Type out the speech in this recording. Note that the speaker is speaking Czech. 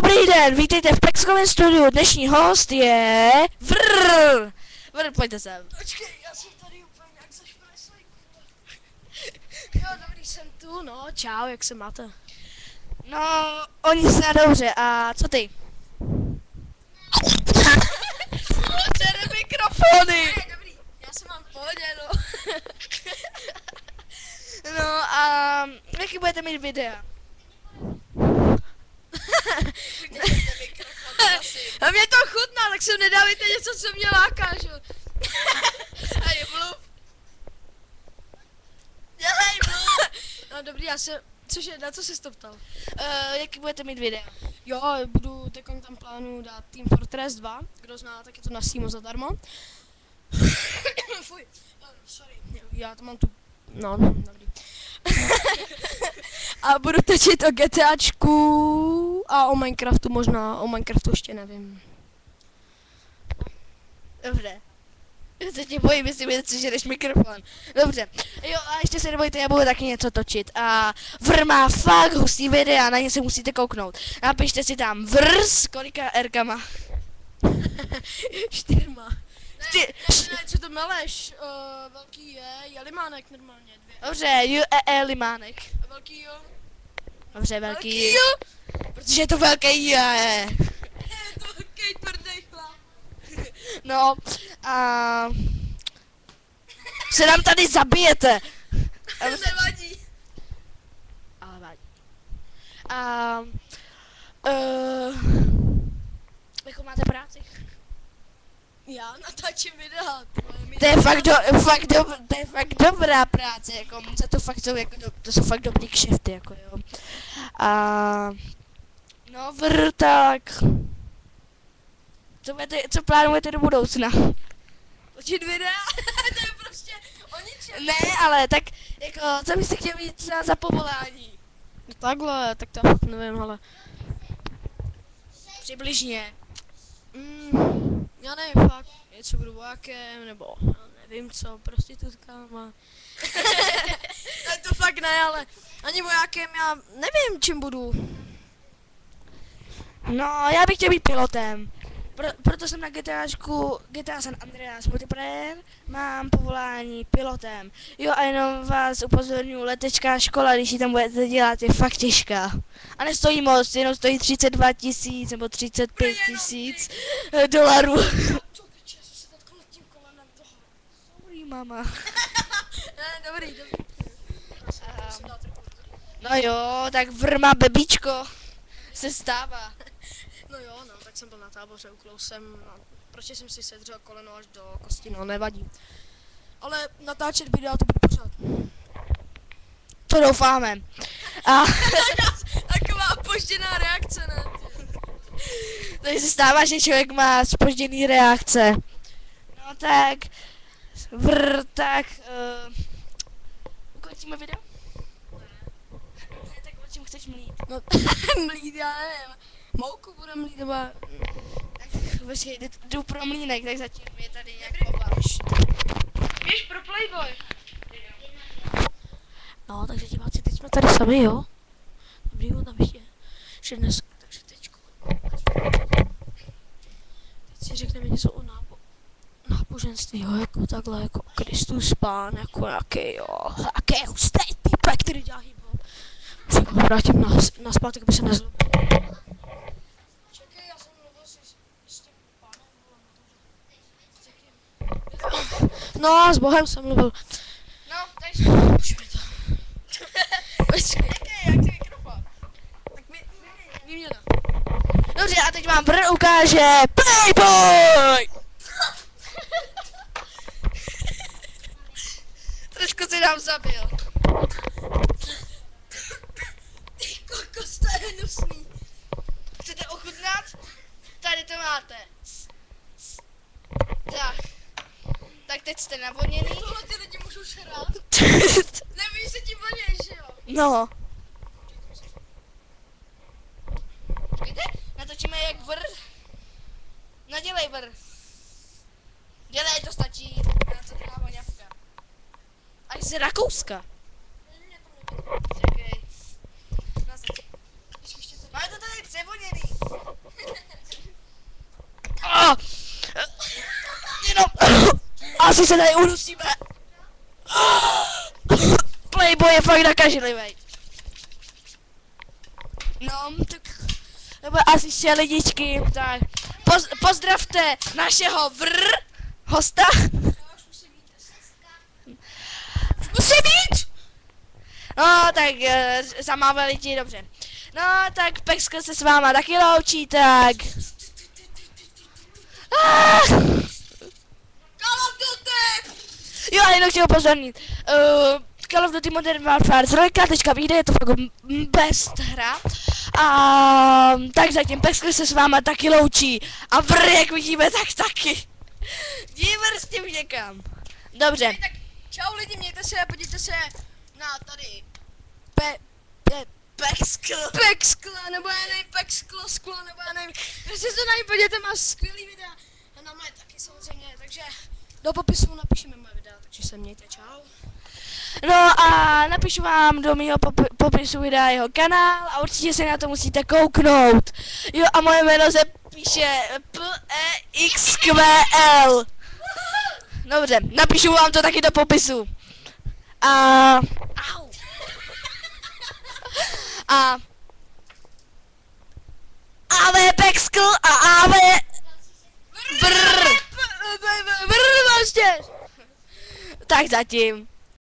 Dobrý den, vítejte v Plexkovém studiu. Dnešní host je Vrr, pojďte sem. Počkej, já jsem tady úplně nějak zašpleslý. Jo, dobrý, jsem tu, no, čau, jak se máte? No, oni se dobře, a co ty? Čere mikrofony! Ne, Dobrý, já se mám v pohodě, no. No a jaký budete mít videa? A mě to chutná, tak sem nedávejte něco, co mě láká, že jo. A je mluv. Dělej, No dobrý, cože, na co jsi to ptal? jaký budete mít videa? Jo, budu teďkom tam plánu dát Team Fortress 2, kdo zná, tak je to na Steamu zadarmo. Fuj, sorry, já to mám tu, no, dobrý. A budu točit o GTAčku a o Minecraftu možná, o Minecraftu ještě nevím. Dobře. Já se tě bojím, jestli si žereš mikrofon. Dobře. Jo, a ještě se nebojte, já budu taky něco točit. A Vr má fakt hustý videa, na ně se musíte kouknout. Napište si tam Vrz, kolika Rkama. 4. Ne, Co to meleš? Velký je Jelimánek normálně, 2. Dobře, Limánek. A velký jo? Dobře, velký jo. Protože je to velký je. Je to velký tvrdý chlap. No, a... se nám tady zabijete. Nevadí. Ale vadí. A... jakou máte práci? Já natáčím videa. To je fakt dobrá práce, jako za to fakt jsou, jako, to jsou fakt dobrý kšefty, jako jo. A... no Vr, tak... Co plánujete do budoucna? Točit videa? To je prostě o ničem. Ne, ale tak, jako, co byste chtěli mít třeba za povolání? No takhle, tak to já fakt nevím, ale... Přibližně. Já nevím fakt, něco budu vojákem, nebo já nevím co, prostitutkama. Ne, to fakt ne, ale ani vojákem já nevím, čím budu. No, já bych chtěl být pilotem. Proto jsem na GTA San Andreas multiplayer, mám povolání pilotem. Jo, a jenom vás upozorňuji, letecká škola, když ji tam budete dělat, je fakt těžká. A nestojí moc, jenom stojí 32 000 nebo 35 000 dolarů. Sorry, mama. Ne, dobrý. No jo, tak Vrma bebíčko se stává. No jo, no, tak jsem byl na táboře, uklous jsem, proč jsem si sedřel koleno až do kosti, no nevadí. Ale natáčet videa to bude pořád. To doufáme. A Taková opožděná reakce, ne? tady se stává, že člověk má zpožděný reakce. No tak, tak, ukončíme video? Ne, tak o čem chceš mlít? No, mlít, já nevím. Mouku bude mlít, nebo... Tak počkej, jdu pro mlínek, tak zatím je tady nějak pobavíš. Běž pro Playboy. No, takže diváci, teď jsme tady sami, jo? Dobrý, tam ještě, že dnes, takže teďko. Teď si řekneme něco o náboženství, jo, jako takhle, jako Kristus Pán, jako nějaký, jo, jaký hustý typek, který dělá hip-hop. Už jako vrátím naspátek, aby se nezlobil. Čekej, já jsem mluvil s tím pánem. No, s Bohem jsem mluvil. No, takže... Už mi to. Počkej, jak ty mikrofon? Tak výměna. Dobře, a teď vám Vr ukáže Playboy! Trošku si nám zabil. Ty kokos, to je hnusný. Chcete ochutnat? Tady to máte. Tak. Tak teď jste navoněný. Tohle ty lidi můžou šrát. Nevíš, se ti voněj, že jo? No. Počkejte, natočíme jak Vr. Nadělej Vr. Dělej, to stačí. Na co druhá voňavka. Až z Rakouska. Čekej. Máme to tady převoněný. asi se tady udusíme. Playboy je fakt nakažlivej. No, tak nebo asi ještě lidičky, tak pozdravte našeho hosta. Musí být! No, tak zamávali ti, dobře. No, tak Pexko se s váma taky loučí, tak. Call of Duty! Jo, a jenom chci upozornit. Call of Duty Modern Warfare 3 vyjde, je to fakt best hra. A tak zatím Pexko se s váma taky loučí. A jak vidíme, tak taky. Díver s tím někam. Dobře. Tak čau lidi, mějte se, podívejte se na tady Pexkla, nebo já nevím, sklo, nebo já nevím. Prostě se na ní podívejte, má skvělý videa. A na moje taky samozřejmě, takže do popisu napíšeme moje videa, takže se mějte, čau. No a napíšu vám do mého popisu videa jeho kanál a určitě se na to musíte kouknout. Jo, a moje jméno se píše PEXQL. Dobře, napíšu vám to taky do popisu. Au. A AV Pexkl a AV Vrr. Tak zatím.